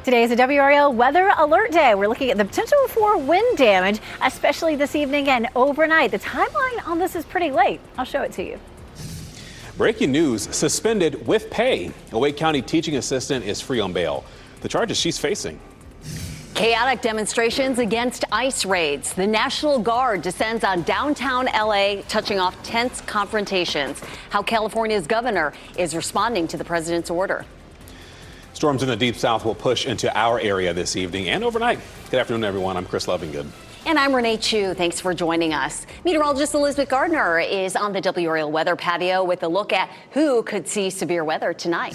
Today is a WRAL weather alert day. We're looking at the potential for wind damage, especially this evening and overnight. The timeline on this is pretty late. I'll show it to you. Breaking news, suspended with pay. A Wake County teaching assistant is free on bail. The charges she's facing. Chaotic demonstrations against ICE raids. The National Guard descends on downtown LA, touching off tense confrontations. How California's governor is responding to the president's order. Storms in the deep south will push into our area this evening and overnight. Good afternoon, everyone. I'm Chris Lovingood. And I'm Renee Chu. Thanks for joining us. Meteorologist Elizabeth Gardner is on the WRAL weather patio with a look at who could see severe weather tonight.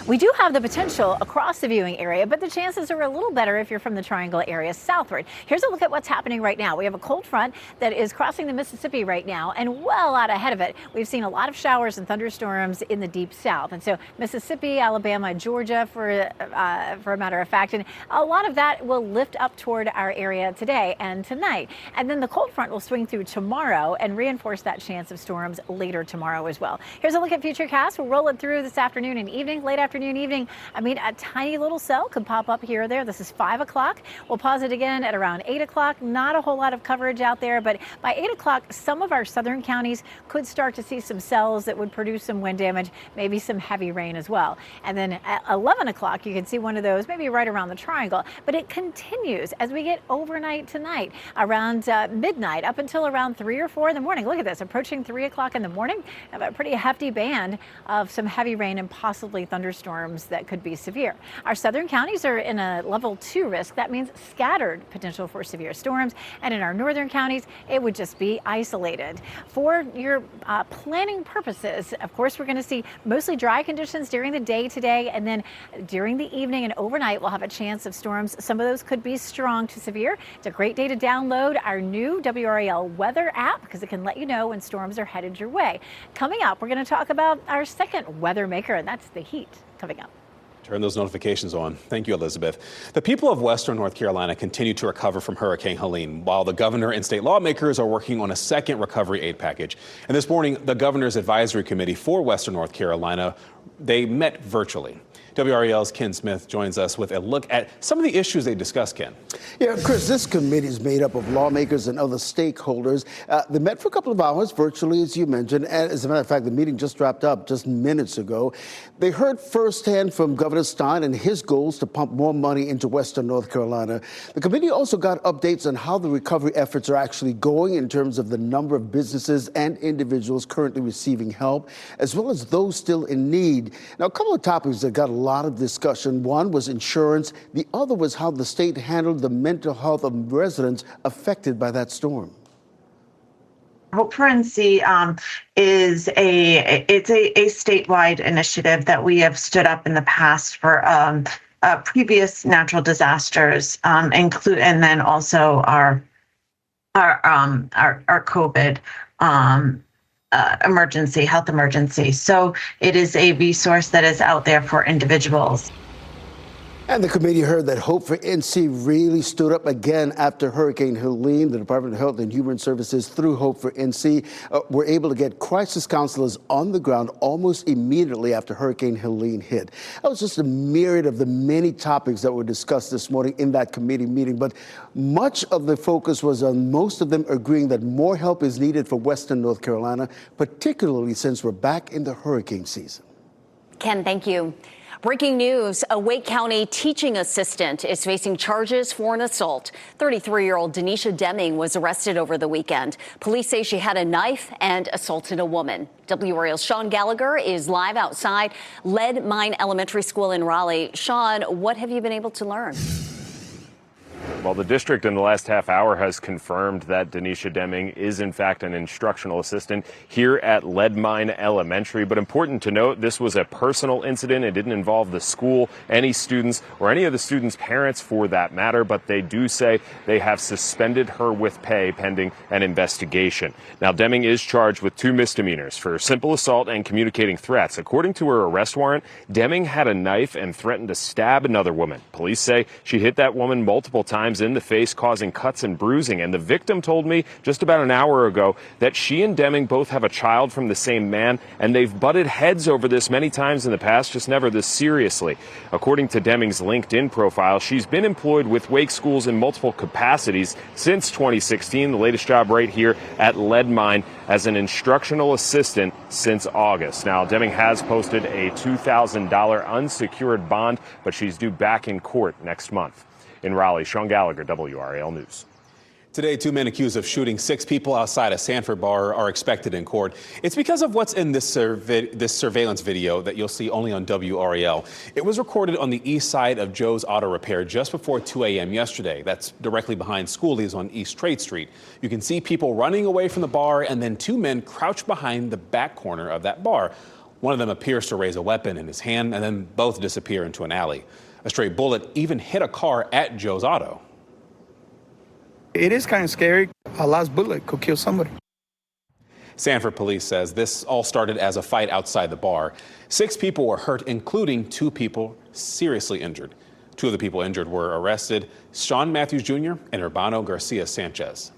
We do have the potential across the viewing area, but the chances are a little better if you're from the Triangle area southward. Here's a look at what's happening right now. We have a cold front that is crossing the Mississippi right now, and well out ahead of it, we've seen a lot of showers and thunderstorms in the deep south. And so Mississippi, Alabama, Georgia, for a matter of fact, and a lot of that will lift up toward our area today and tonight. And then the cold front will swing through tomorrow and reinforce that chance of storms later tomorrow as well. Here's a look at futurecast. We'll roll it through this afternoon and evening, late afternoon, evening. I mean, a tiny little cell could pop up here or there. This is 5 o'clock. We'll pause it again at around 8 o'clock. Not a whole lot of coverage out there, but by 8 o'clock, some of our southern counties could start to see some cells that would produce some wind damage, maybe some heavy rain as well. And then at 11 o'clock, you can see one of those, maybe right around the triangle. But it continues as we get overnight tonight, around midnight up until around 3 or 4 in the morning. Look at this, approaching 3 o'clock in the morning. Have a pretty hefty band of some heavy rain and possibly thunderstorms that could be severe. Our southern counties are in a level 2 risk. That means scattered potential for severe storms. And in our northern counties, it would just be isolated. For your planning purposes, of course, we're going to see mostly dry conditions during the day today. And then during the evening and overnight, we'll have a chance of storms. Some of those could be strong to severe. It's a great day to download our new WRAL weather app because it can let you know when storms are headed your way. Coming up, we're going to talk about our second weather maker, and that's the heat. Coming up. Turn those notifications on. Thank you, Elizabeth. The people of Western North Carolina continue to recover from Hurricane Helene, while the governor and state lawmakers are working on a second recovery aid package. And this morning, the governor's advisory committee for Western North Carolina, they met virtually. WRAL's Ken Smith joins us with a look at some of the issues they discussed, Ken. Yeah, Chris, this committee is made up of lawmakers and other stakeholders. They met for a couple of hours virtually, as you mentioned. And as a matter of fact, the meeting just wrapped up just minutes ago. They heard firsthand from Governor Stein and his goals to pump more money into Western North Carolina. The committee also got updates on how the recovery efforts are actually going in terms of the number of businesses and individuals currently receiving help, as well as those still in need. Now, a couple of topics that got a lot of discussion. One was insurance. The other was how the state handled the mental health of residents affected by that storm. Hope for NC is a statewide initiative that we have stood up in the past for previous natural disasters, and then also our COVID health emergency. So it is a resource that is out there for individuals. And the committee heard that Hope for NC really stood up again after Hurricane Helene. The Department of Health and Human Services, through Hope for NC, were able to get crisis counselors on the ground almost immediately after Hurricane Helene hit. That was just a myriad of the many topics that were discussed this morning in that committee meeting. But much of the focus was on most of them agreeing that more help is needed for Western North Carolina, particularly since we're back in the hurricane season. Ken, thank you. Breaking news, a Wake County teaching assistant is facing charges for an assault. 33-year-old Denisha Deming was arrested over the weekend. Police say she had a knife and assaulted a woman. WRAL's Sean Gallagher is live outside Lead Mine Elementary School in Raleigh. Sean, what have you been able to learn? Well, the district in the last half hour has confirmed that Denisha Deming is in fact an instructional assistant here at Lead Mine Elementary. But important to note, this was a personal incident. It didn't involve the school, any students, or any of the students' parents for that matter. But they do say they have suspended her with pay pending an investigation. Now, Deming is charged with 2 misdemeanors for simple assault and communicating threats. According to her arrest warrant, Deming had a knife and threatened to stab another woman. Police say she hit that woman multiple times times in the face, causing cuts and bruising. And the victim told me just about an hour ago that she and Deming both have a child from the same man, and they've butted heads over this many times in the past, just never this seriously. According to Deming's LinkedIn profile, she's been employed with Wake schools in multiple capacities since 2016, the latest job right here at Lead Mine as an instructional assistant since August. Now, Deming has posted a $2,000 unsecured bond, but she's due back in court next month. In Raleigh, Sean Gallagher, WRAL News. Today, 2 men accused of shooting 6 people outside a Sanford bar are expected in court. It's because of what's in this surveillance video that you'll see only on WRAL. It was recorded on the east side of Joe's Auto Repair just before 2 a.m. yesterday. That's directly behind Schoolies on East Trade Street. You can see people running away from the bar and then 2 men crouch behind the back corner of that bar. One of them appears to raise a weapon in his hand and then both disappear into an alley. A stray bullet even hit a car at Joe's Auto. It is kind of scary. A last bullet could kill somebody. Sanford police says this all started as a fight outside the bar. 6 people were hurt, including 2 people seriously injured. 2 of the people injured were arrested, Sean Matthews Jr. and Urbano Garcia Sanchez.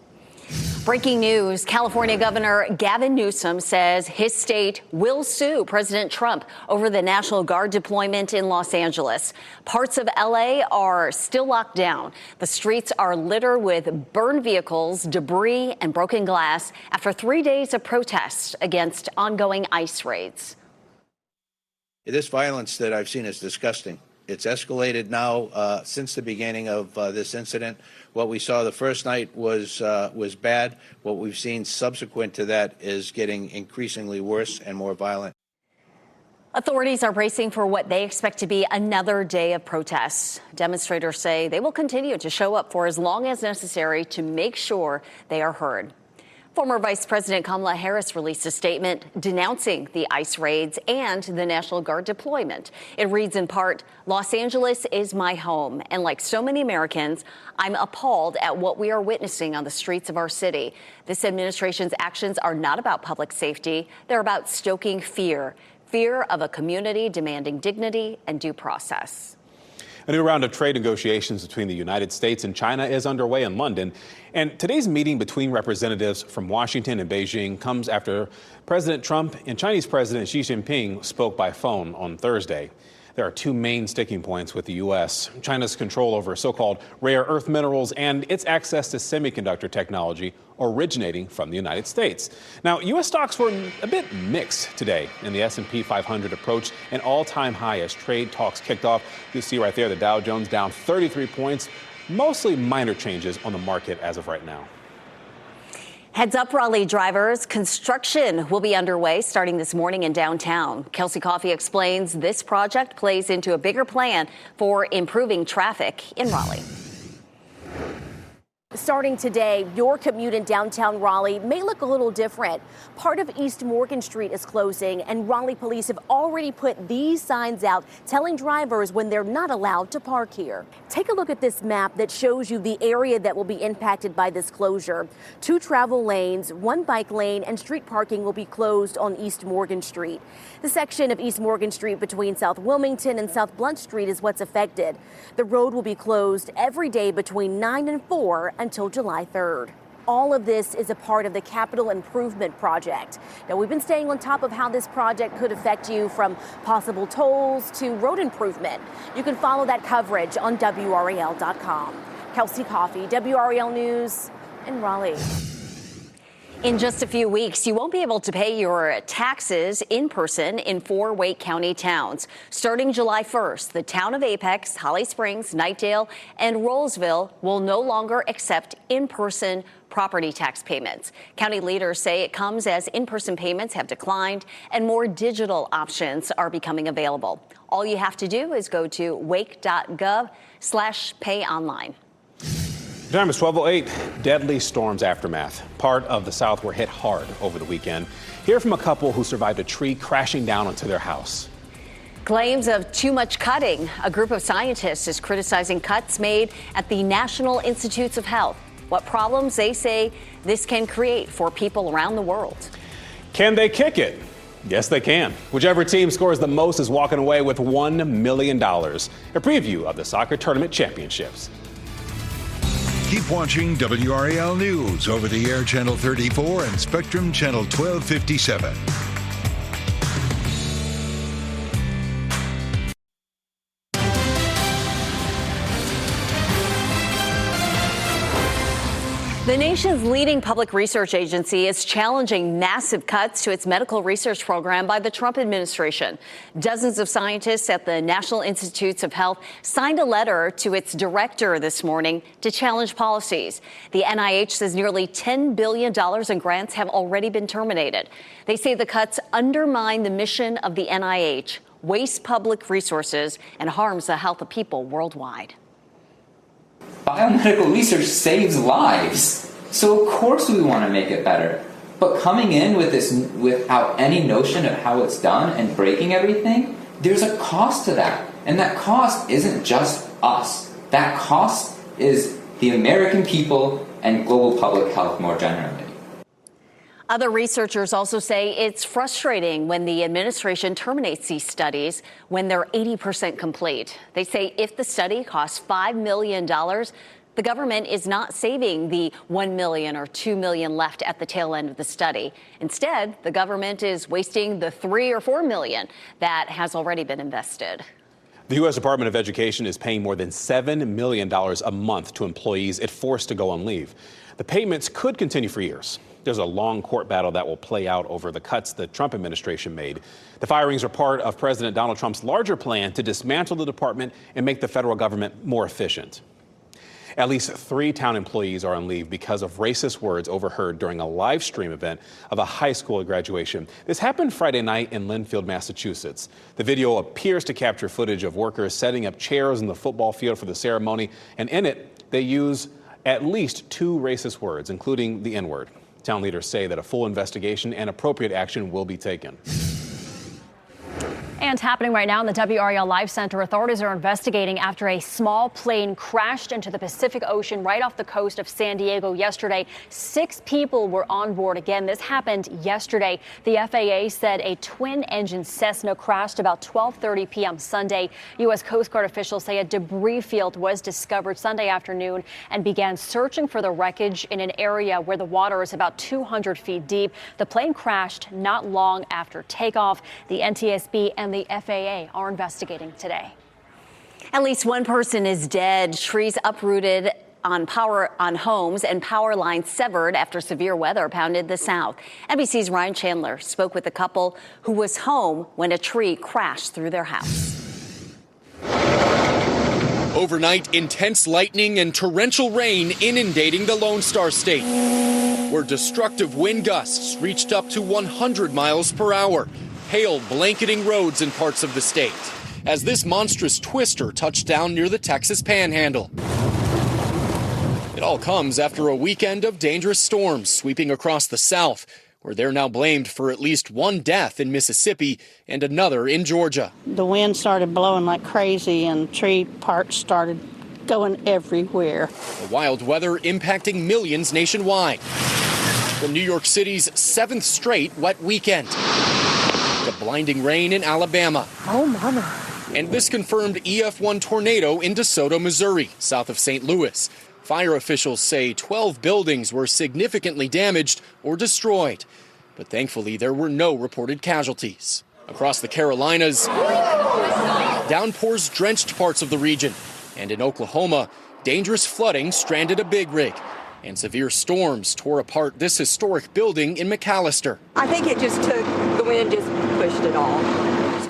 Breaking news. California Governor Gavin Newsom says his state will sue President Trump over the National Guard deployment in Los Angeles. Parts of L.A. are still locked down. The streets are littered with burned vehicles, debris, and broken glass after 3 days of protests against ongoing ICE raids. This violence that I've seen is disgusting. It's escalated now since the beginning of this incident. What we saw the first night was bad. What we've seen subsequent to that is getting increasingly worse and more violent. Authorities are bracing for what they expect to be another day of protests. Demonstrators say they will continue to show up for as long as necessary to make sure they are heard. Former Vice President Kamala Harris released a statement denouncing the ICE raids and the National Guard deployment. It reads in part, "Los Angeles is my home, and like so many Americans, I'm appalled at what we are witnessing on the streets of our city. This administration's actions are not about public safety. They're about stoking fear of a community demanding dignity and due process." A new round of trade negotiations between the United States and China is underway in London. And today's meeting between representatives from Washington and Beijing comes after President Trump and Chinese President Xi Jinping spoke by phone on Thursday. There are 2 main sticking points with the U.S. China's control over so-called rare earth minerals and its access to semiconductor technology originating from the United States. Now, U.S. stocks were a bit mixed today, and the S&P 500 approached an all-time high as trade talks kicked off. You see right there the Dow Jones down 33 points, mostly minor changes on the market as of right now. Heads up, Raleigh drivers. Construction will be underway starting this morning in downtown. Kelsey Coffey explains this project plays into a bigger plan for improving traffic in Raleigh. Starting today, your commute in downtown Raleigh may look a little different. Part of East Morgan Street is closing, and Raleigh police have already put these signs out telling drivers when they're not allowed to park here. Take a look at this map that shows you the area that will be impacted by this closure. 2 travel lanes, 1 bike lane, and street parking will be closed on East Morgan Street. The section of East Morgan Street between South Wilmington and South Blunt Street is what's affected. The road will be closed every day between 9 and 4 until July 3rd. All of this is a part of the Capital Improvement Project. Now, we've been staying on top of how this project could affect you, from possible tolls to road improvement. You can follow that coverage on WRAL.com. Kelsey Coffey, WRAL News in Raleigh. In just a few weeks, you won't be able to pay your taxes in person in 4 Wake County towns. Starting July 1st, the town of Apex, Holly Springs, Knightdale, and Rollsville will no longer accept in-person property tax payments. County leaders say it comes as in-person payments have declined and more digital options are becoming available. All you have to do is go to wake.gov/payonline. The time is 12:08. Deadly storms aftermath. Part of the South were hit hard over the weekend. Hear from a couple who survived a tree crashing down onto their house. Claims of too much cutting. A group of scientists is criticizing cuts made at the National Institutes of Health. What problems they say this can create for people around the world. Can they kick it? Yes, they can. Whichever team scores the most is walking away with $1 million. A preview of the soccer tournament championships. Keep watching WRAL News over the air Channel 34 and Spectrum Channel 1257. The nation's leading public research agency is challenging massive cuts to its medical research program by the Trump administration. Dozens of scientists at the National Institutes of Health signed a letter to its director this morning to challenge policies. The NIH says nearly $10 billion in grants have already been terminated. They say the cuts undermine the mission of the NIH, waste public resources, and harms the health of people worldwide. Biomedical research saves lives, so of course we want to make it better. But coming in with this without any notion of how it's done and breaking everything, there's a cost to that. And that cost isn't just us. That cost is the American people and global public health more generally. Other researchers also say it's frustrating when the administration terminates these studies when they're 80% complete. They say if the study costs $5 million, the government is not saving the $1 million or $2 million left at the tail end of the study. Instead, the government is wasting the $3 or $4 million that has already been invested. The U.S. Department of Education is paying more than $7 million a month to employees it forced to go on leave. The payments could continue for years. There's a long court battle that will play out over the cuts the Trump administration made. The firings are part of President Donald Trump's larger plan to dismantle the department and make the federal government more efficient. At least 3 town employees are on leave because of racist words overheard during a live stream event of a high school graduation. This happened Friday night in Lynnfield, Massachusetts. The video appears to capture footage of workers setting up chairs in the football field for the ceremony, and in it, they use at least 2 racist words, including the N-word. Town leaders say that a full investigation and appropriate action will be taken. And happening right now in the WRAL Live Center, authorities are investigating after a small plane crashed into the Pacific Ocean right off the coast of San Diego yesterday. 6 people were on board. Again, this happened yesterday. The FAA said a twin-engine Cessna crashed about 12:30 p.m. Sunday. U.S. Coast Guard officials say a debris field was discovered Sunday afternoon and began searching for the wreckage in an area where the water is about 200 feet deep. The plane crashed not long after takeoff. The NTSB and the FAA are investigating today. At least one person is dead. Trees uprooted on homes and power lines severed after severe weather pounded the South. NBC's Ryan Chandler spoke with a couple who was home when a tree crashed through their house. Overnight, intense lightning and torrential rain inundating the Lone Star State, where destructive wind gusts reached up to 100 miles per hour. Hail blanketing roads in parts of the state as this monstrous twister touched down near the Texas Panhandle. It all comes after a weekend of dangerous storms sweeping across the South, where they're now blamed for at least 1 death in Mississippi and another in Georgia. The wind started blowing like crazy and tree parts started going everywhere. The wild weather impacting millions nationwide. From New York City's 7th straight wet weekend. The blinding rain in Alabama. Oh, mama. And this confirmed EF1 tornado in DeSoto, Missouri, south of St. Louis. Fire officials say 12 buildings were significantly damaged or destroyed. But thankfully, there were no reported casualties. Across the Carolinas, downpours drenched parts of the region. And in Oklahoma, dangerous flooding stranded a big rig. And severe storms tore apart this historic building in McAllister. I think it just took, the wind just pushed it all.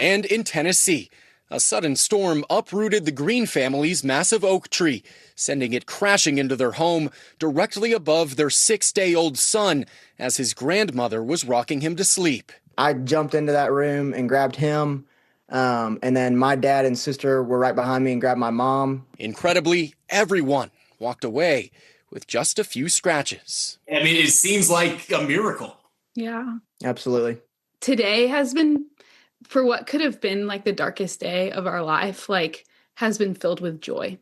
And in Tennessee, a sudden storm uprooted the Green family's massive oak tree, sending it crashing into their home directly above their 6-day-old son as his grandmother was rocking him to sleep. I jumped into that room and grabbed him. And then my dad and sister were right behind me and grabbed my mom. Incredibly, everyone walked away with just a few scratches. I mean, it seems like a miracle. Yeah. Absolutely. Today has been, for what could have been like the darkest day of our life, like has been filled with joy.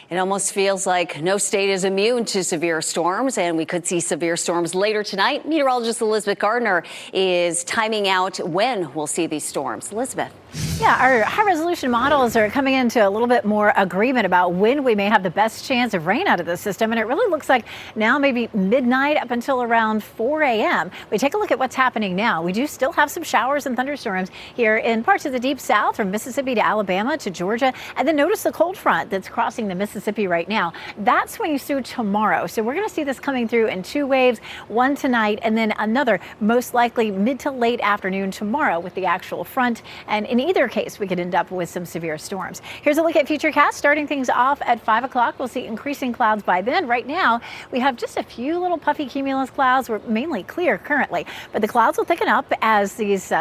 It almost feels like no state is immune to severe storms, and we could see severe storms later tonight. Meteorologist Elizabeth Gardner is timing out when we'll see these storms. Elizabeth. Yeah, our high-resolution models are coming into a little bit more agreement about when we may have the best chance of rain out of the system, and it really looks like now maybe midnight up until around 4 a.m. We take a look at what's happening now. We do still have some showers and thunderstorms here in parts of the deep south from Mississippi to Alabama to Georgia, and then notice the cold front that's crossing the Mississippi right now. That swings through tomorrow, so we're going to see this coming through in two waves, one tonight and then another most likely mid to late afternoon tomorrow with the actual front, and in either case, we could end up with some severe storms. Here's a look at Futurecast. Starting things off at 5 o'clock, we'll see increasing clouds by then. Right now, we have just a few little puffy cumulus clouds. We're mainly clear currently, but the clouds will thicken up as these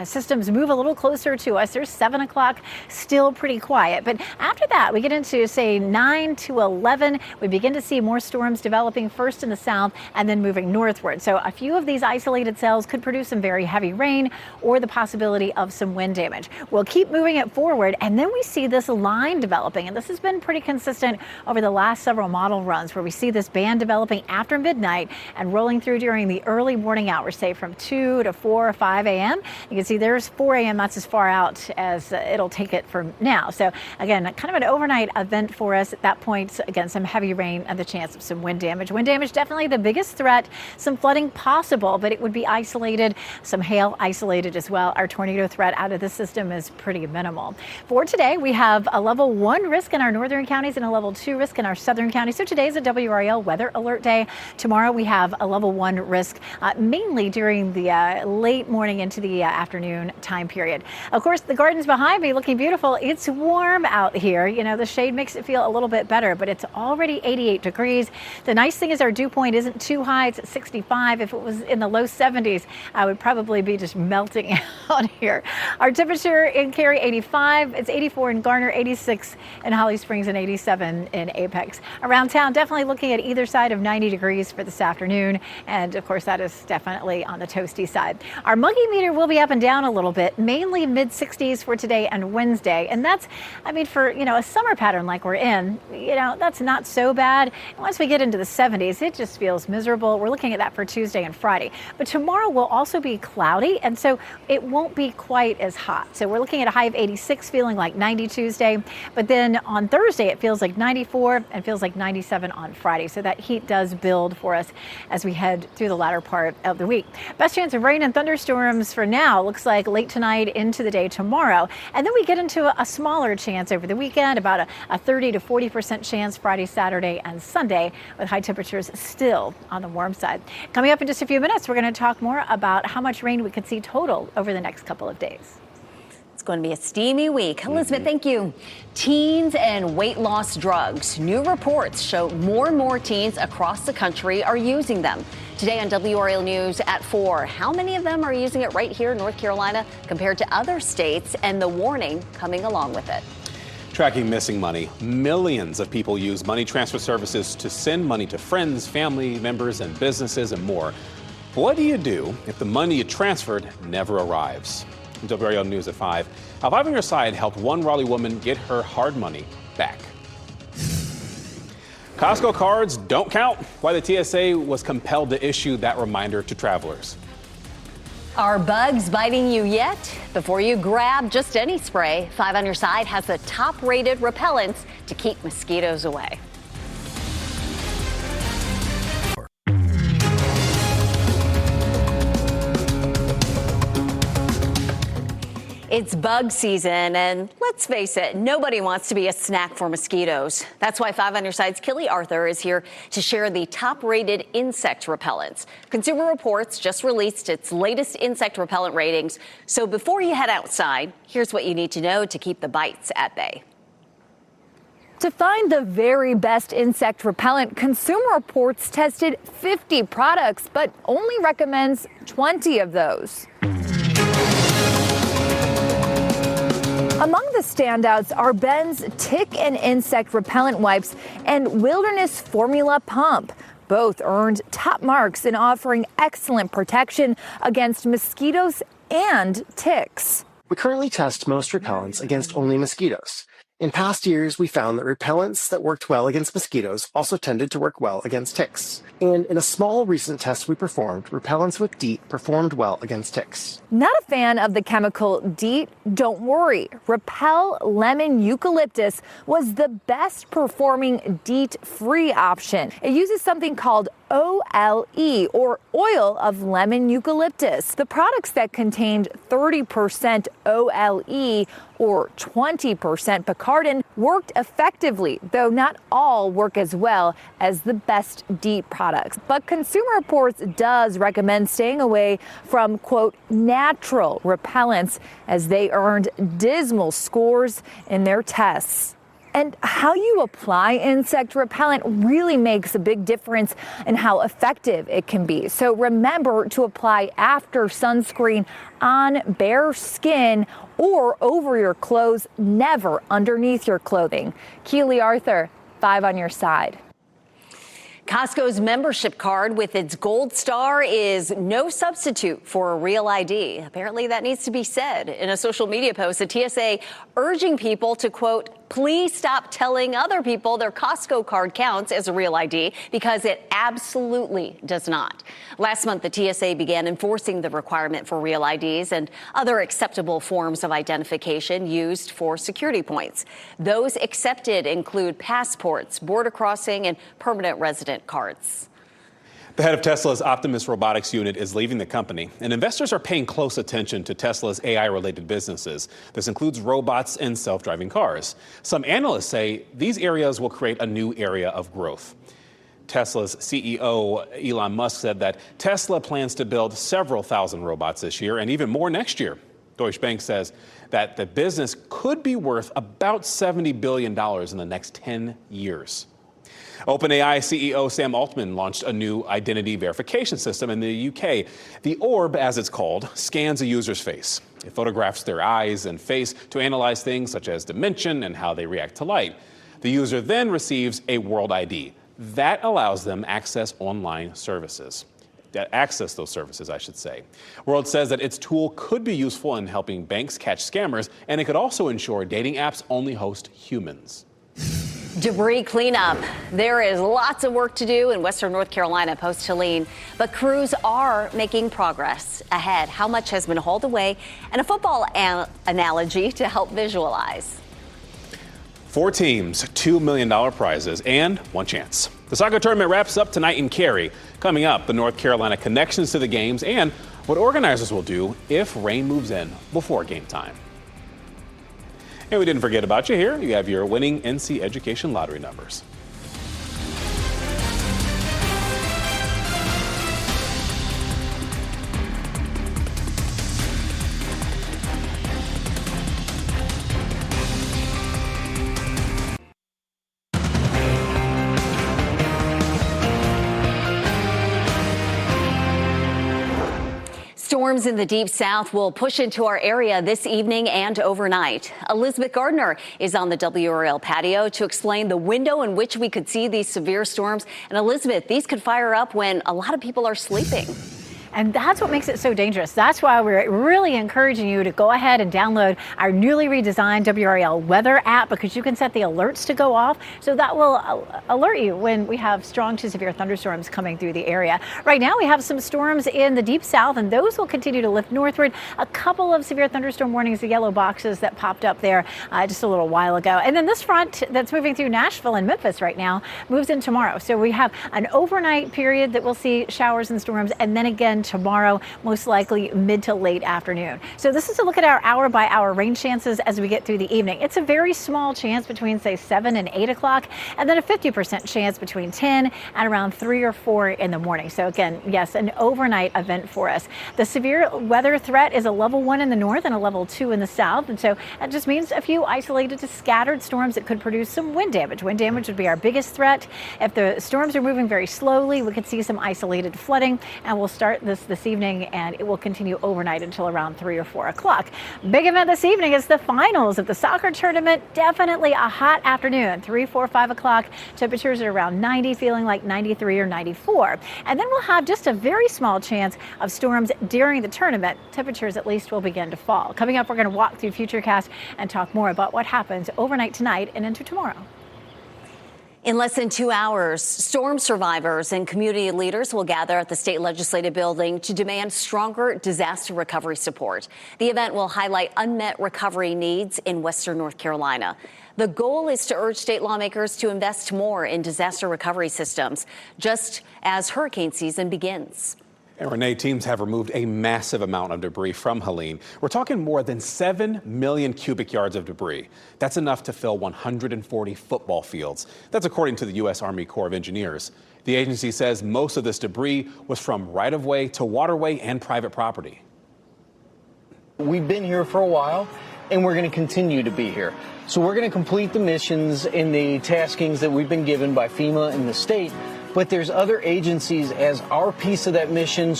systems move a little closer to us. There's 7 o'clock, still pretty quiet. But after that, we get into, say, 9 to 11. We begin to see more storms developing first in the south and then moving northward. So a few of these isolated cells could produce some very heavy rain or the possibility of some wind damage. We'll keep moving it forward, and then we see this line developing, and this has been pretty consistent over the last several model runs where we see this band developing after midnight and rolling through during the early morning hours, say from 2 to 4 or 5 a.m. You can see there's 4 a.m. That's as far out as it'll take it from now. So again, kind of an overnight event for us at that point. Again, some heavy rain and the chance of some wind damage. Wind damage definitely the biggest threat. Some flooding possible, but it would be isolated. Some hail isolated as well. Our tornado threat out of the system is pretty minimal. For today, we have a level 1 risk in our northern counties and a level 2 risk in our southern counties. So today is a WRAL weather alert day. Tomorrow we have a level 1 risk, mainly during the late morning into the afternoon time period. Of course, the gardens behind me looking beautiful. It's warm out here. You know, the shade makes it feel a little bit better, but it's already 88 degrees. The nice thing is our dew point isn't too high. It's at 65. If it was in the low 70s, I would probably be just melting out here. Our temperature in Cary, 85. It's 84 in Garner, 86 in Holly Springs, and 87 in Apex. Around town, definitely looking at either side of 90 degrees for this afternoon. And of course, that is definitely on the toasty side. Our muggy meter will be up and down a little bit, mainly mid 60s for today and Wednesday. And that's, I mean, for, you know, a summer pattern like we're in, you know, that's not so bad. Once we get into the 70s, it just feels miserable. We're looking at that for Tuesday and Friday. But tomorrow will also be cloudy, and so it won't be quite as hot. So we're looking at a high of 86, feeling like 90 Tuesday. But then on Thursday, it feels like 94 and feels like 97 on Friday. So that heat does build for us as we head through the latter part of the week. Best chance of rain and thunderstorms for now looks like late tonight into the day tomorrow. And then we get into a smaller chance over the weekend, about a 30 to 40% chance Friday, Saturday, and Sunday, with high temperatures still on the warm side. Coming up in just a few minutes, we're going to talk more about how much rain we could see total over the next couple of days. It's going to be a steamy week. Elizabeth, thank you. Teens and weight loss drugs. New reports show more and more teens across the country are using them. Today on WRAL News at 4, how many of them are using it right here in North Carolina compared to other states, and the warning coming along with it. Tracking missing money. Millions of people use money transfer services to send money to friends, family members, and businesses and more. What do you do if the money you transferred never arrives? WRAL News at 5. How 5 on Your Side helped one Raleigh woman get her hard money back. Costco cards don't count. Why the TSA was compelled to issue that reminder to travelers. Are bugs biting you yet? Before you grab just any spray, 5 on Your Side has the top-rated repellents to keep mosquitoes away. It's bug season, and let's face it, nobody wants to be a snack for mosquitoes. That's why 5 on Your Side's Kelly Arthur is here to share the top-rated insect repellents. Consumer Reports just released its latest insect repellent ratings. So before you head outside, here's what you need to know to keep the bites at bay. To find the very best insect repellent, Consumer Reports tested 50 products, but only recommends 20 of those. Among the standouts are Ben's Tick and Insect Repellent Wipes and Wilderness Formula Pump. Both earned top marks in offering excellent protection against mosquitoes and ticks. We currently test most repellents against only mosquitoes. In past years, we found that repellents that worked well against mosquitoes also tended to work well against ticks. And in a small recent test we performed, repellents with DEET performed well against ticks. Not a fan of the chemical DEET? Don't worry. Repel Lemon Eucalyptus was the best performing DEET-free option. It uses something called OLE, or oil of lemon eucalyptus. The products that contained 30% OLE or 20% picaridin worked effectively, though not all work as well as the best DEET products. But Consumer Reports does recommend staying away from, quote, natural repellents, as they earned dismal scores in their tests. And how you apply insect repellent really makes a big difference in how effective it can be. So remember to apply after sunscreen on bare skin or over your clothes, never underneath your clothing. Keely Arthur, 5 on your side. Costco's membership card with its gold star is no substitute for a real ID. Apparently that needs to be said. In a social media post, the TSA urging people to, quote, please stop telling other people their Costco card counts as a real ID, because it absolutely does not. Last month, the TSA began enforcing the requirement for real IDs and other acceptable forms of identification used for security points. Those accepted include passports, border crossing, and permanent resident cards. The head of Tesla's Optimus robotics unit is leaving the company, and investors are paying close attention to Tesla's AI-related businesses. This includes robots and self-driving cars. Some analysts say these areas will create a new area of growth. Tesla's CEO Elon Musk said that Tesla plans to build several thousand robots this year and even more next year. Deutsche Bank says that the business could be worth about $70 billion in the next 10 years. OpenAI CEO Sam Altman launched a new identity verification system in the UK. The Orb, as it's called, scans a user's face. It photographs their eyes and face to analyze things such as dimension and how they react to light. The user then receives a World ID. That allows them access online services. Access those services, I should say. World says that its tool could be useful in helping banks catch scammers, and it could also ensure dating apps only host humans. Debris cleanup. There is lots of work to do in western North Carolina post-Helene, but crews are making progress ahead. How much has been hauled away, and a football analogy to help visualize. 4 teams, $2 million prizes, and 1 chance. The soccer tournament wraps up tonight in Cary. Coming up, the North Carolina connections to the games and what organizers will do if rain moves in before game time. And we didn't forget about you here. You have your winning NC Education lottery numbers. Storms in the deep south will push into our area this evening and overnight. Elizabeth Gardner is on the WRAL patio to explain the window in which we could see these severe storms. And Elizabeth, these could fire up when a lot of people are sleeping. And that's what makes it so dangerous. That's why we're really encouraging you to go ahead and download our newly redesigned WRAL weather app, because you can set the alerts to go off. So that will alert you when we have strong to severe thunderstorms coming through the area. Right now we have some storms in the deep south, and those will continue to lift northward. A couple of severe thunderstorm warnings, the yellow boxes that popped up there just a little while ago. And then this front that's moving through Nashville and Memphis right now moves in tomorrow. So we have an overnight period that we'll see showers and storms, and then again tomorrow, most likely mid to late afternoon. So this is a look at our hour by hour rain chances as we get through the evening. It's a very small chance between, say, 7 and 8 o'clock, and then a 50% chance between 10 and around 3 or 4 in the morning. So again, yes, an overnight event for us. The severe weather threat is a level 1 in the north and a level 2 in the south. And so that just means a few isolated to scattered storms that could produce some wind damage. Wind damage would be our biggest threat. If the storms are moving very slowly, we could see some isolated flooding, and we'll start this evening, and it will continue overnight until around 3 or 4 o'clock. Big event this evening is the finals of the soccer tournament. Definitely a hot afternoon, 3, 4, 5 o'clock. Temperatures are around 90, feeling like 93 or 94. And then we'll have just a very small chance of storms during the tournament. Temperatures at least will begin to fall. Coming up, we're going to walk through Futurecast and talk more about what happens overnight tonight and into tomorrow. In less than 2 hours, storm survivors and community leaders will gather at the state legislative building to demand stronger disaster recovery support. The event will highlight unmet recovery needs in Western North Carolina. The goal is to urge state lawmakers to invest more in disaster recovery systems, just as hurricane season begins. And Renee, teams have removed a massive amount of debris from Helene. We're talking more than 7 million cubic yards of debris. That's enough to fill 140 football fields. That's according to the U.S. Army Corps of Engineers. The agency says most of this debris was from right-of-way to waterway and private property. We've been here for a while, and we're going to continue to be here. So we're going to complete the missions and the taskings that we've been given by FEMA and the state. But there's other agencies, as our piece of that mission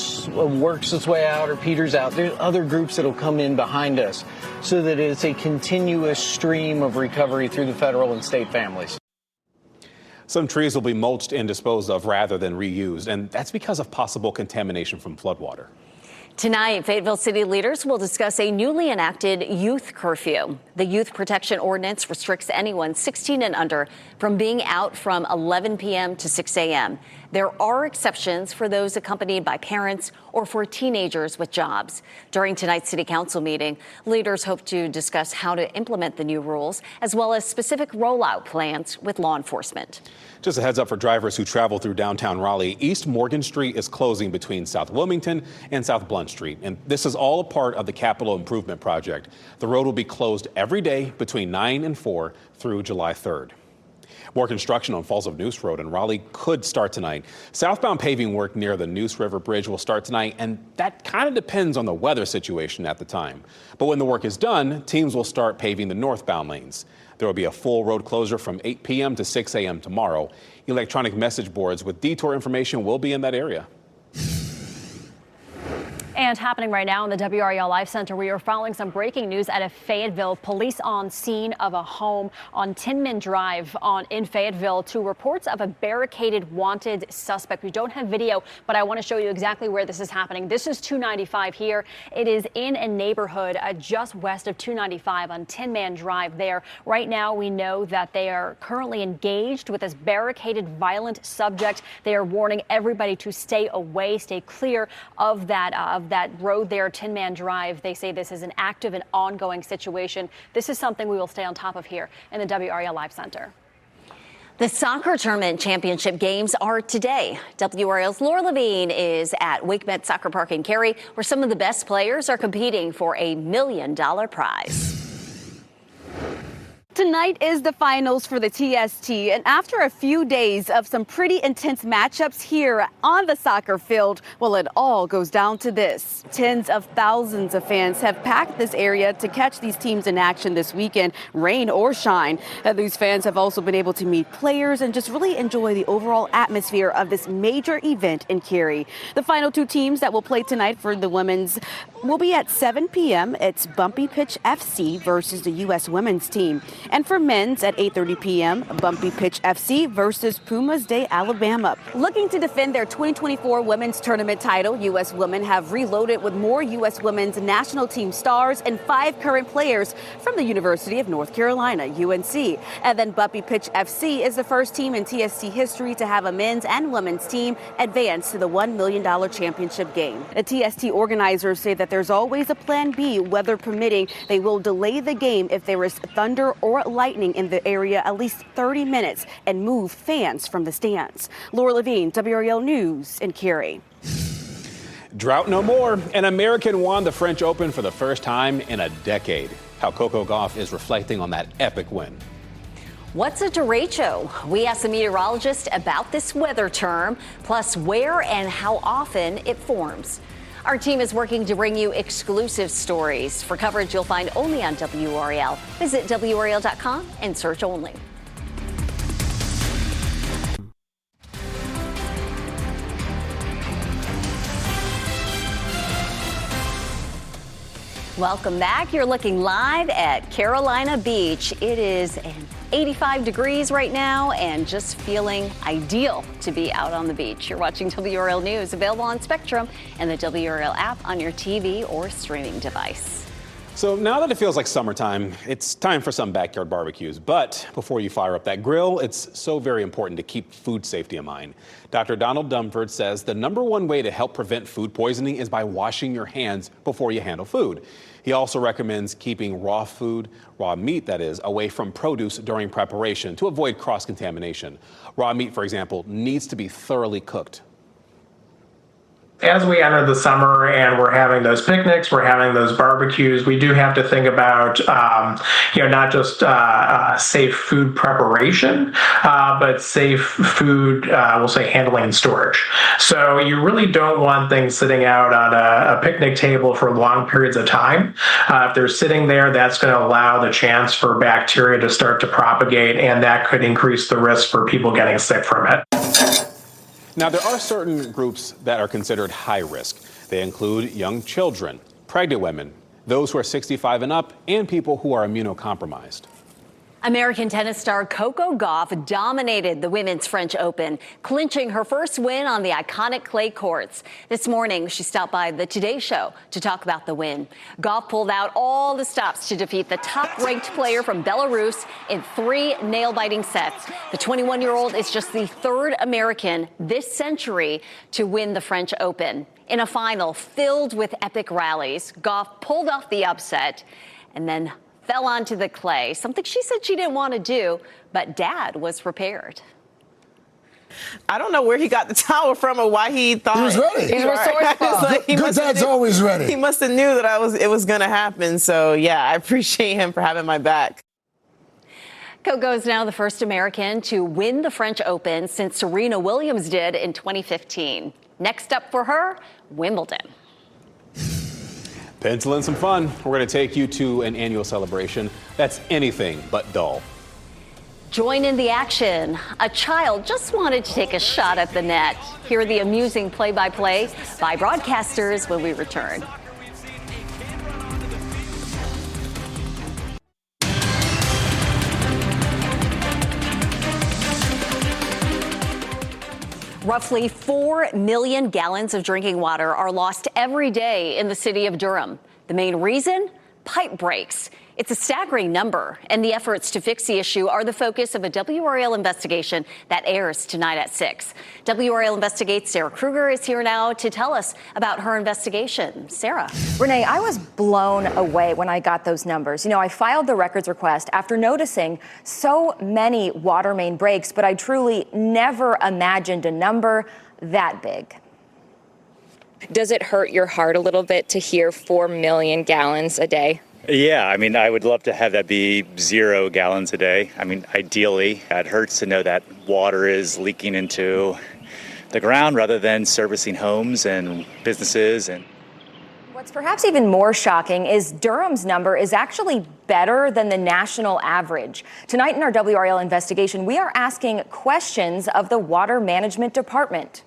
works its way out or peters out, there's other groups that will come in behind us so that it's a continuous stream of recovery through the federal and state families. Some trees will be mulched and disposed of rather than reused, and that's because of possible contamination from floodwater. Tonight, Fayetteville City leaders will discuss a newly enacted youth curfew. The Youth Protection Ordinance restricts anyone 16 and under from being out from 11 p.m. to 6 a.m. There are exceptions for those accompanied by parents or for teenagers with jobs. During tonight's City Council meeting, leaders hope to discuss how to implement the new rules, as well as specific rollout plans with law enforcement. Just a heads up for drivers who travel through downtown Raleigh, East Morgan Street is closing between South Wilmington and South Blunt Street. And this is all a part of the capital improvement project. The road will be closed every day between 9 and 4 through July 3rd. More construction on Falls of Neuse Road in Raleigh could start tonight. Southbound paving work near the Neuse River Bridge will start tonight, and that kind of depends on the weather situation at the time. But when the work is done, teams will start paving the northbound lanes. There will be a full road closure from 8 p.m. to 6 a.m. tomorrow. Electronic message boards with detour information will be in that area. And happening right now in the WRAL Live Center, we are following some breaking news out of Fayetteville. Police on scene of a home on Tin Man Drive in Fayetteville to reports of a barricaded wanted suspect. We don't have video, but I want to show you exactly where this is happening. This is 295 here. It is in a neighborhood just west of 295 on Tin Man Drive there. Right now, we know that they are currently engaged with this barricaded violent subject. They are warning everybody to stay away, stay clear of that road there, Tin Man Drive. They say this is an active and ongoing situation. This is something we will stay on top of here in the WRAL Live Center. The soccer tournament championship games are today. WRAL's Laura Levine is at WakeMet Soccer Park in Cary, where some of the best players are competing for a $1 million prize. Tonight is the finals for the TST, and after a few days of some pretty intense matchups here on the soccer field, well, it all goes down to this. Tens of thousands of fans have packed this area to catch these teams in action this weekend, rain or shine. These fans have also been able to meet players and just really enjoy the overall atmosphere of this major event in Cary. The final two teams that will play tonight for the women's will be at 7 p.m. It's Bumpy Pitch FC versus the U.S. women's team. And for men's at 8:30 p.m., Bumpy Pitch FC versus Pumas de Alabama. Looking to defend their 2024 women's tournament title, U.S. women have reloaded with more U.S. women's national team stars and 5 current players from the University of North Carolina, UNC. And then Bumpy Pitch FC is the first team in TST history to have a men's and women's team advance to the $1 million championship game. The TST organizers say that there's always a plan B, weather permitting. They will delay the game if there is thunder or lightning in the area at least 30 minutes and move fans from the stands. Laura Levine, WRAL News in Cary. Drought no more. An American won the French Open for the first time in a decade. How Coco Gauff is reflecting on that epic win. What's a derecho? We asked the meteorologist about this weather term, plus where and how often it forms. Our team is working to bring you exclusive stories. For coverage you'll find only on WRAL. Visit WRAL.com and search only. Welcome back. You're looking live at Carolina Beach. It is 85 degrees right now and just feeling ideal to be out on the beach. You're watching WRAL News, available on Spectrum and the WRAL app on your TV or streaming device. So now that it feels like summertime, it's time for some backyard barbecues. But before you fire up that grill, it's so very important to keep food safety in mind. Dr. Donald Dumford says the #1 way to help prevent food poisoning is by washing your hands before you handle food. He also recommends keeping raw meat that is, away from produce during preparation to avoid cross-contamination. Raw meat, for example, needs to be thoroughly cooked. As we enter the summer and we're having those picnics, we're having those barbecues, we do have to think about, not just safe food preparation, but safe food, we'll say, handling and storage. So you really don't want things sitting out on a picnic table for long periods of time. If they're sitting there, that's going to allow the chance for bacteria to start to propagate, and that could increase the risk for people getting sick from it. Now, there are certain groups that are considered high risk. They include young children, pregnant women, those who are 65 and up, and people who are immunocompromised. American tennis star Coco Gauff dominated the Women's French Open, clinching her first win on the iconic clay courts. This morning, she stopped by the Today Show to talk about the win. Gauff pulled out all the stops to defeat the top-ranked player from Belarus in 3 nail-biting sets. The 21-year-old is just the 3rd American this century to win the French Open. In a final filled with epic rallies, Gauff pulled off the upset and then fell onto the clay, something she said she didn't want to do, but Dad was prepared. I don't know where he got the towel from or why he thought he was ready. He's resourceful. Like, good dad's always ready. He must have knew that it was going to happen. So yeah, I appreciate him for having my back. Coco is now the first American to win the French Open since Serena Williams did in 2015. Next up for her, Wimbledon. Pencil in some fun. We're going to take you to an annual celebration that's anything but dull. Join in the action. A child just wanted to take a shot at the net. Hear the amusing play-by-play by broadcasters when we return. Roughly 4 million gallons of drinking water are lost every day in the city of Durham. The main reason? Pipe breaks. It's a staggering number, and the efforts to fix the issue are the focus of a WRAL investigation that airs tonight at 6. WRAL Investigates Sarah Kruger is here now to tell us about her investigation. Sarah. Renee, I was blown away when I got those numbers. I filed the records request after noticing so many water main breaks, but I truly never imagined a number that big. Does it hurt your heart a little bit to hear 4 million gallons a day? Yeah, I would love to have that be 0 gallons a day. Ideally, it hurts to know that water is leaking into the ground rather than servicing homes and businesses. And what's perhaps even more shocking is Durham's number is actually better than the national average. Tonight in our WRAL investigation, we are asking questions of the Water Management Department.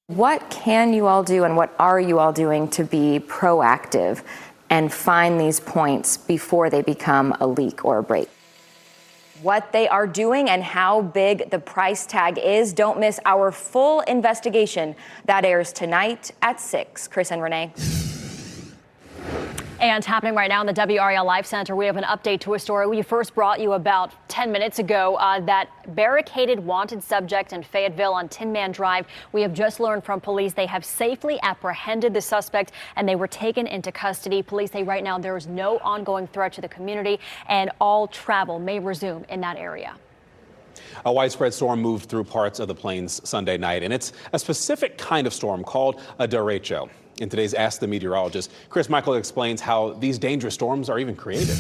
What can you all do and what are you all doing to be proactive and find these points before they become a leak or a break? What they are doing and how big the price tag is. Don't miss our full investigation. That airs tonight at 6. Chris and Renee. And happening right now in the WRAL Live Center, we have an update to a story we first brought you about 10 minutes ago. That barricaded wanted subject in Fayetteville on Tin Man Drive. We have just learned from police they have safely apprehended the suspect and they were taken into custody. Police say right now there is no ongoing threat to the community and all travel may resume in that area. A widespread storm moved through parts of the plains Sunday night, and it's a specific kind of storm called a derecho. In today's Ask the Meteorologist, Chris Michael explains how these dangerous storms are even created.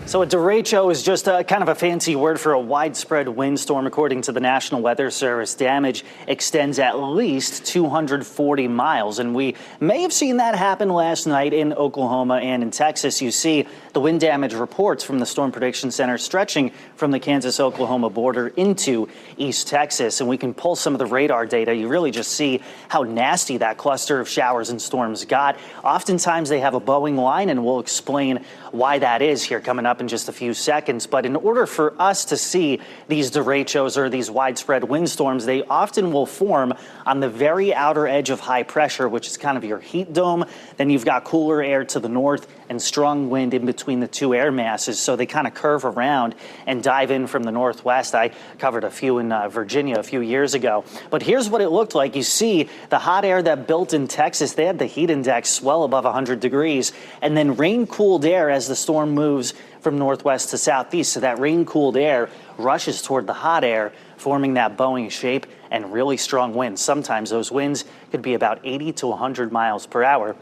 So a derecho is just kind of a fancy word for a widespread windstorm. According to the National Weather Service, damage extends at least 240 miles. And we may have seen that happen last night in Oklahoma and in Texas. You see the wind damage reports from the Storm Prediction Center stretching from the Kansas-Oklahoma border into East Texas. And we can pull some of the radar data. You really just see how nasty that cluster of showers and storms got. Oftentimes they have a Boeing line, and we'll explain why that is here coming up in just a few seconds. But in order for us to see these derechos or these widespread windstorms, they often will form on the very outer edge of high pressure, which is kind of your heat dome. Then you've got cooler air to the north and strong wind in between the two air masses. So they kind of curve around and dive in from the northwest. I covered a few in Virginia a few years ago. But here's what it looked like. You see the hot air that built in Texas. They had the heat index well above 100 degrees. And then rain-cooled air as the storm moves from northwest to southeast. So that rain-cooled air rushes toward the hot air, forming that Boeing shape and really strong winds. Sometimes those winds could be about 80 to 100 miles per hour.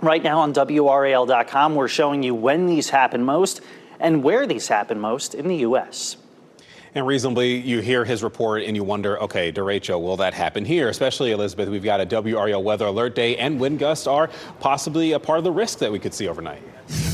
Right now on WRAL.com, we're showing you when these happen most and where these happen most in the U.S. And reasonably, you hear his report and you wonder, okay, derecho, will that happen here? Especially, Elizabeth, we've got a WRAL weather alert day, and wind gusts are possibly a part of the risk that we could see overnight.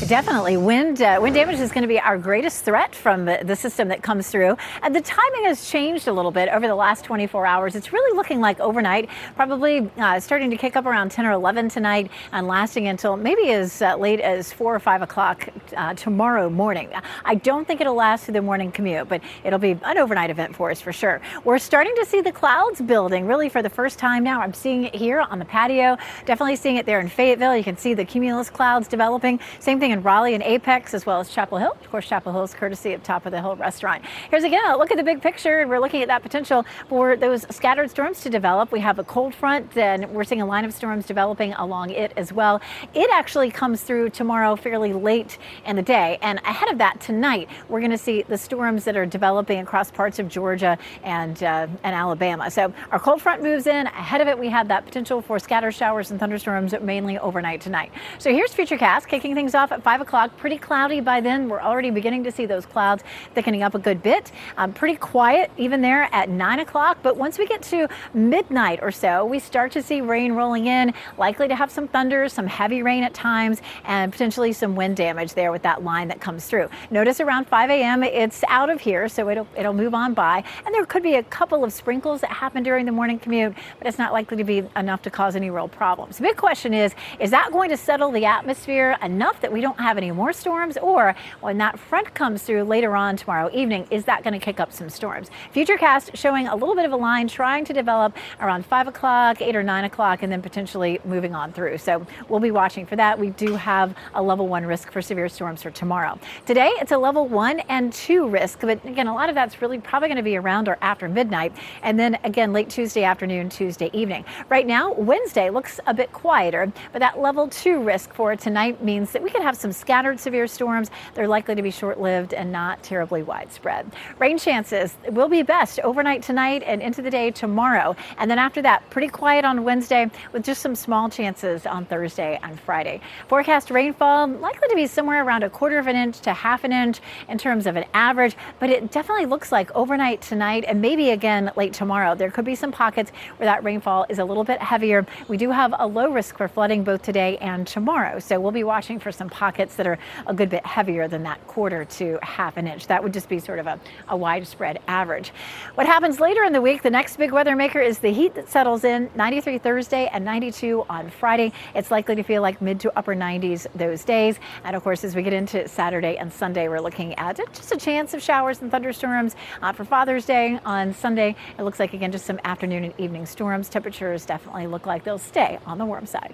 Definitely. Wind damage is going to be our greatest threat from the system that comes through. And the timing has changed a little bit over the last 24 hours. It's really looking like overnight, probably starting to kick up around 10 or 11 tonight and lasting until maybe as late as 4 or 5 o'clock tomorrow morning. I don't think it'll last through the morning commute, but it'll be an overnight event for us for sure. We're starting to see the clouds building really for the first time now. I'm seeing it here on the patio, definitely seeing it there in Fayetteville. You can see the cumulus clouds developing. Same thing in Raleigh and Apex, as well as Chapel Hill. Of course, Chapel Hill is courtesy of Top of the Hill restaurant. Here's again a look at the big picture, and we're looking at that potential for those scattered storms to develop. We have a cold front, and we're seeing a line of storms developing along it as well. It actually comes through tomorrow fairly late in the day, and ahead of that tonight, we're going to see the storms that are developing across parts of Georgia and Alabama. So our cold front moves in. Ahead of it, we have that potential for scattered showers and thunderstorms mainly overnight tonight. So here's Futurecast kicking things off at 5 o'clock. Pretty cloudy by then. We're already beginning to see those clouds thickening up a good bit. Pretty quiet even there at 9 o'clock. But once we get to midnight or so, we start to see rain rolling in, likely to have some thunder, some heavy rain at times, and potentially some wind damage there with that line that comes through. Notice around 5 a.m. it's out of here, so it'll move on by. And there could be a couple of sprinkles that happen during the morning commute, but it's not likely to be enough to cause any real problems. The big question is that going to settle the atmosphere enough that we don't have any more storms, or when that front comes through later on tomorrow evening, is that going to kick up some storms? Futurecast showing a little bit of a line trying to develop around 5 o'clock, 8 or 9 o'clock, and then potentially moving on through. So we'll be watching for that. We do have a level 1 risk for severe storms for tomorrow. Today, it's a level 1 and 2 risk, but again, a lot of that's really probably going to be around or after midnight, and then again late Tuesday afternoon, Tuesday evening. Right now, Wednesday looks a bit quieter, but that level 2 risk for tonight means that we could have some scattered severe storms. They're likely to be short-lived and not terribly widespread. Rain chances will be best overnight tonight and into the day tomorrow. And then after that, pretty quiet on Wednesday with just some small chances on Thursday and Friday. Forecast rainfall likely to be somewhere around 1/4 inch to 1/2 inch in terms of an average, but it definitely looks like overnight tonight and maybe again late tomorrow. There could be some pockets where that rainfall is a little bit heavier. We do have a low risk for flooding both today and tomorrow. So we'll be watching for some pockets that are a good bit heavier than that 1/4 to 1/2 inch. That would just be sort of a widespread average. What happens later in the week, the next big weather maker is the heat that settles in. 93 Thursday and 92 on Friday. It's likely to feel like mid to upper 90s those days. And of course, as we get into Saturday and Sunday, we're looking at just a chance of showers and thunderstorms for Father's Day on Sunday. It looks like, again, just some afternoon and evening storms. Temperatures definitely look like they'll stay on the warm side.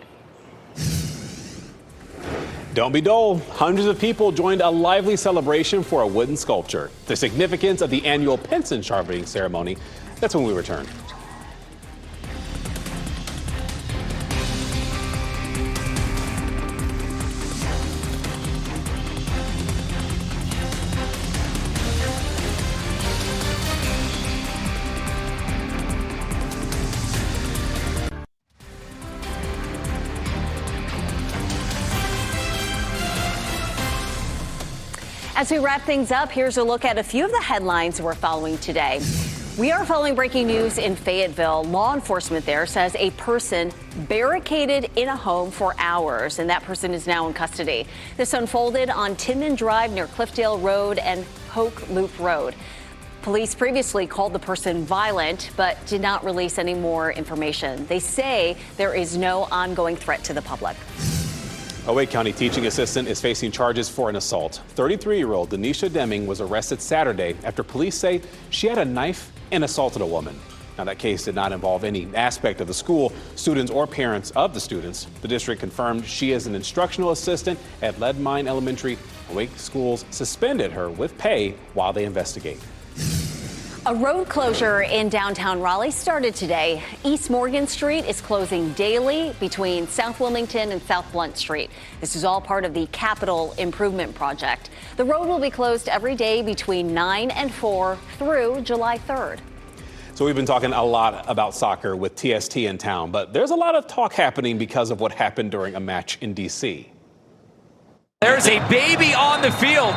Don't be dull. Hundreds of people joined a lively celebration for a wooden sculpture. The significance of the annual Pinson sharpening ceremony. That's when we return. As we wrap things up, here's a look at a few of the headlines we're following today. We are following breaking news in Fayetteville. Law enforcement there says a person barricaded in a home for hours, and that person is now in custody. This unfolded on Tinman Drive near Cliffdale Road and Hoke Loop Road. Police previously called the person violent, but did not release any more information. They say there is no ongoing threat to the public. A Wake County teaching assistant is facing charges for an assault. 33-year-old Denisha Deming was arrested Saturday after police say she had a knife and assaulted a woman. Now, that case did not involve any aspect of the school, students, or parents of the students. The district confirmed she is an instructional assistant at Leadmine Elementary. Wake schools suspended her with pay while they investigate. A road closure in downtown Raleigh started today. East Morgan Street is closing daily between South Wilmington and South Blunt Street. This is all part of the Capital Improvement Project. The road will be closed every day between 9 and 4 through July 3rd. So we've been talking a lot about soccer with TST in town, but there's a lot of talk happening because of what happened during a match in D.C. There's a baby on the field.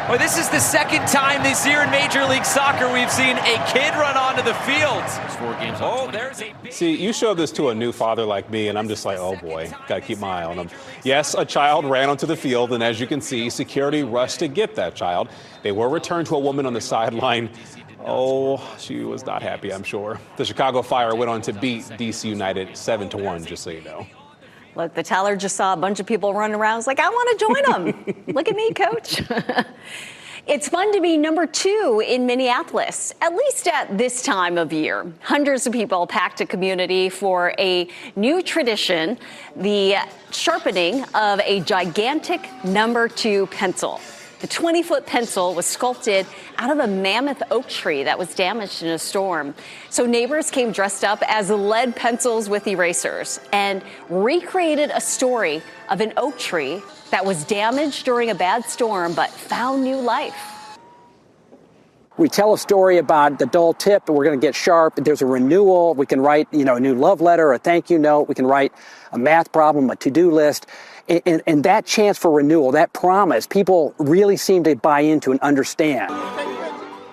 Well, this is the second time this year in Major League Soccer we've seen a kid run onto the field. See, you show this to a new father like me, and I'm just like, oh boy, gotta keep my eye on him. Yes, a child ran onto the field, and as you can see, security rushed to get that child. They were returned to a woman on the sideline. Oh, she was not happy, I'm sure. The Chicago Fire went on to beat DC United 7-1, just so you know. Look, the teller just saw a bunch of people running around. It's like, I want to join them. Look at me, coach. It's fun to be number 2 in Minneapolis, at least at this time of year. Hundreds of people packed a community for a new tradition, the sharpening of a gigantic number 2 pencil. The 20-foot pencil was sculpted out of a mammoth oak tree that was damaged in a storm. So neighbors came dressed up as lead pencils with erasers and recreated a story of an oak tree that was damaged during a bad storm but found new life. We tell a story about the dull tip, and we're going to get sharp. There's a renewal. We can write, a new love letter, a thank you note. We can write a math problem, a to-do list. And that chance for renewal, that promise, people really seem to buy into and understand.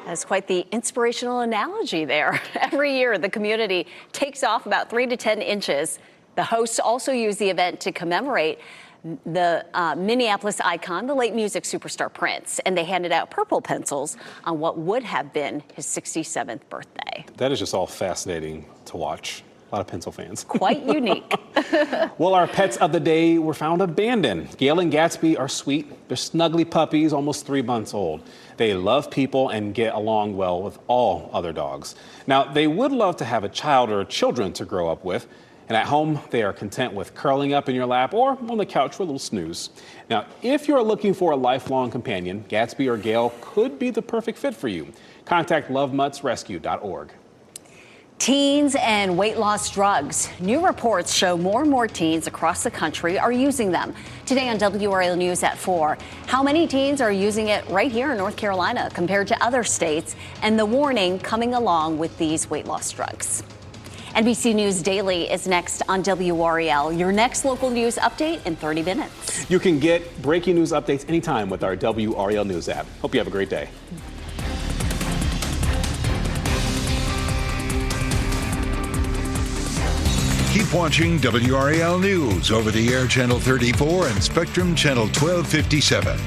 That's quite the inspirational analogy there. Every year, the community takes off about 3 to 10 inches. The hosts also use the event to commemorate the Minneapolis icon, the late music superstar Prince, and they handed out purple pencils on what would have been his 67th birthday. That is just all fascinating to watch. A lot of pencil fans. Quite unique. Well, our pets of the day were found abandoned. Gail and Gatsby are sweet. They're snuggly puppies, almost 3 months old. They love people and get along well with all other dogs. Now, they would love to have a child or children to grow up with. And at home, they are content with curling up in your lap or on the couch for a little snooze. Now, if you're looking for a lifelong companion, Gatsby or Gail could be the perfect fit for you. Contact lovemuttsrescue.org. Teens and weight loss drugs. New reports show more and more teens across the country are using them. Today on WRAL News at 4, how many teens are using it right here in North Carolina compared to other states, and the warning coming along with these weight loss drugs. NBC News Daily is next on WRAL. Your next local news update in 30 minutes. You can get breaking news updates anytime with our WRAL News app. Hope you have a great day. Keep watching WRAL News over the air Channel 34 and Spectrum Channel 1257.